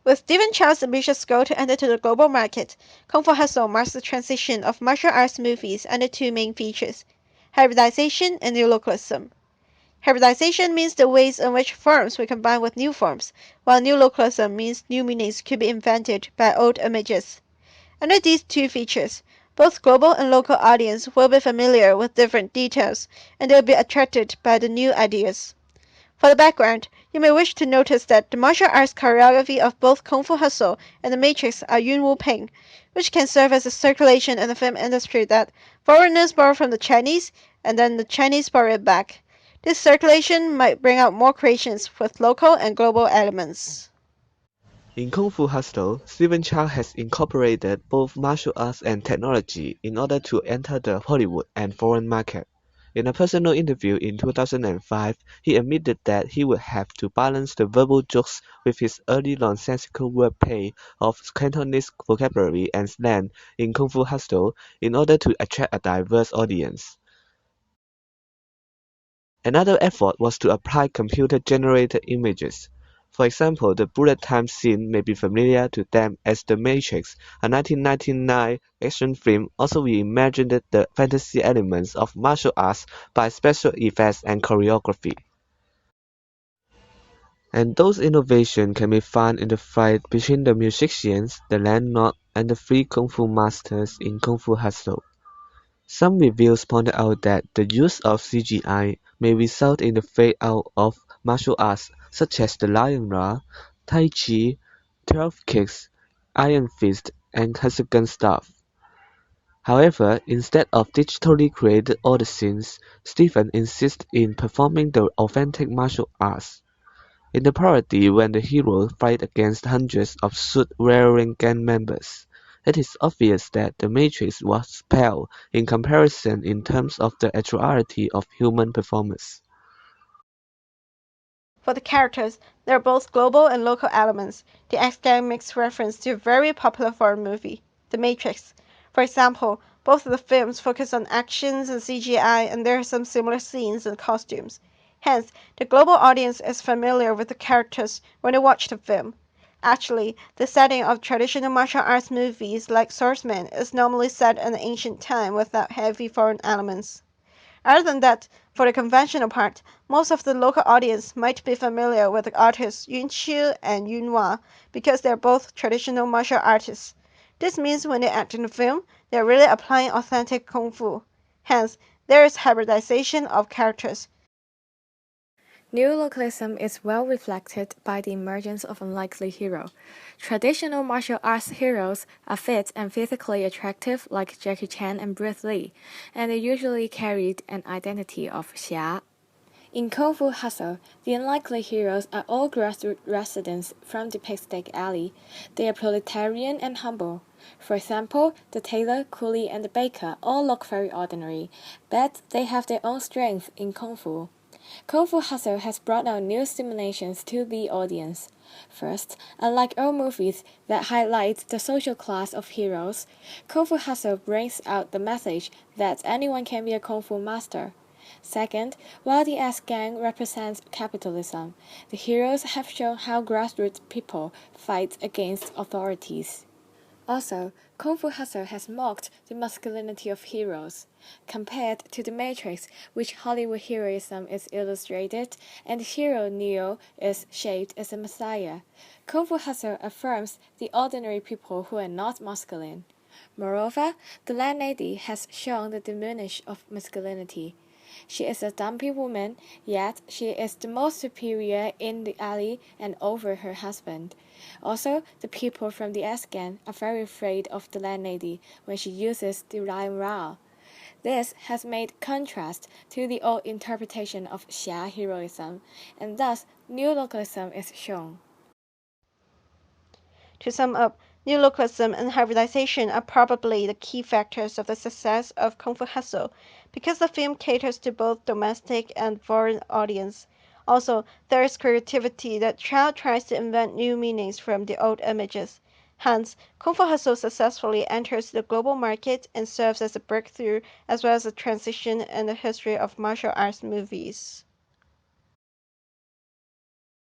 With Stephen Chow's ambitious goal to enter the global market, Kung Fu Hustle marks the transition of martial arts movies under two main features: hybridization and new localism. Hybridization means the ways in which forms will combine with new forms, while new localism means new meanings could be invented by old images. Under these two features, both global and local audience will be familiar with different details, and they will be attracted by the new ideas. For the background, you may wish to notice that the martial arts choreography of both Kung Fu Hustle and The Matrix are Yun Wu Ping, which can serve as a circulation in the film industry that foreigners borrow from the Chinese, and then the Chinese borrow it back. This circulation might bring out more creations with local and global elements. In Kung Fu Hustle, Stephen Chow has incorporated both martial arts and technology in order to enter the Hollywood and foreign market. In a personal interview in 2005, he admitted that he would have to balance the verbal jokes with his early nonsensical wordplay of Cantonese vocabulary and slang in Kung Fu Hustle in order to attract a diverse audience. Another effort was to apply computer-generated images. For example, the bullet time scene may be familiar to them as The Matrix, a 1999 action film also reimagined the fantasy elements of martial arts by special effects and choreography. And those innovations can be found in the fight between the musicians, the landlord, and the three kung fu masters in Kung Fu Hustle. Some reviews pointed out that the use of CGI may result in the fade-out of martial arts such as the Lion Ra, Tai Chi, 12 Kicks, Iron Fist, and Hexagon Staff. However, instead of digitally creating all the scenes, Stephen insists in performing the authentic martial arts. In the parody when the hero fights against hundreds of suit-wearing gang members, it is obvious that The Matrix was pale in comparison in terms of the actuality of human performance. For the characters, there are both global and local elements. The X-Gang makes reference to a very popular foreign movie, The Matrix. For example, both of the films focus on actions and CGI, and there are some similar scenes and costumes. Hence, the global audience is familiar with the characters when they watch the film. Actually, the setting of traditional martial arts movies like Swordsman is normally set in an ancient time without heavy foreign elements. Other than that, for the conventional part, most of the local audience might be familiar with the artists Yun Qiu and Yun Hua because they are both traditional martial artists. This means when they act in the film, they are really applying authentic kung fu. Hence, there is hybridization of characters. New localism is well reflected by the emergence of unlikely hero. Traditional martial arts heroes are fit and physically attractive like Jackie Chan and Bruce Lee, and they usually carried an identity of xia. In Kung Fu Hustle, the unlikely heroes are all grassroots residents from the pigstick alley. They are proletarian and humble. For example, the tailor, coolie, and the baker all look very ordinary, but they have their own strength in Kung Fu. Kung Fu Hustle has brought out new stimulations to the audience. First, unlike old movies that highlight the social class of heroes, Kung Fu Hustle brings out the message that anyone can be a Kung Fu master. Second, while the S-Gang represents capitalism, the heroes have shown how grassroots people fight against authorities. Also, Kung Fu Hustle has mocked the masculinity of heroes. Compared to The Matrix, which Hollywood heroism is illustrated, and the hero Neo is shaped as a messiah, Kung Fu Hustle affirms the ordinary people who are not masculine. Moreover, the landlady has shown the diminish of masculinity. She is a dumpy woman, yet she is the most superior in the alley and over her husband. Also, the people from the S-Gang are very afraid of the landlady when she uses the Lion Ra. This has made contrast to the old interpretation of Xia heroism, and thus new localism is shown. To sum up, new localism and hybridization are probably the key factors of the success of Kung Fu Hustle because the film caters to both domestic and foreign audience. Also, there is creativity that Chow tries to invent new meanings from the old images. Hence, Kung Fu Hustle successfully enters the global market and serves as a breakthrough as well as a transition in the history of martial arts movies.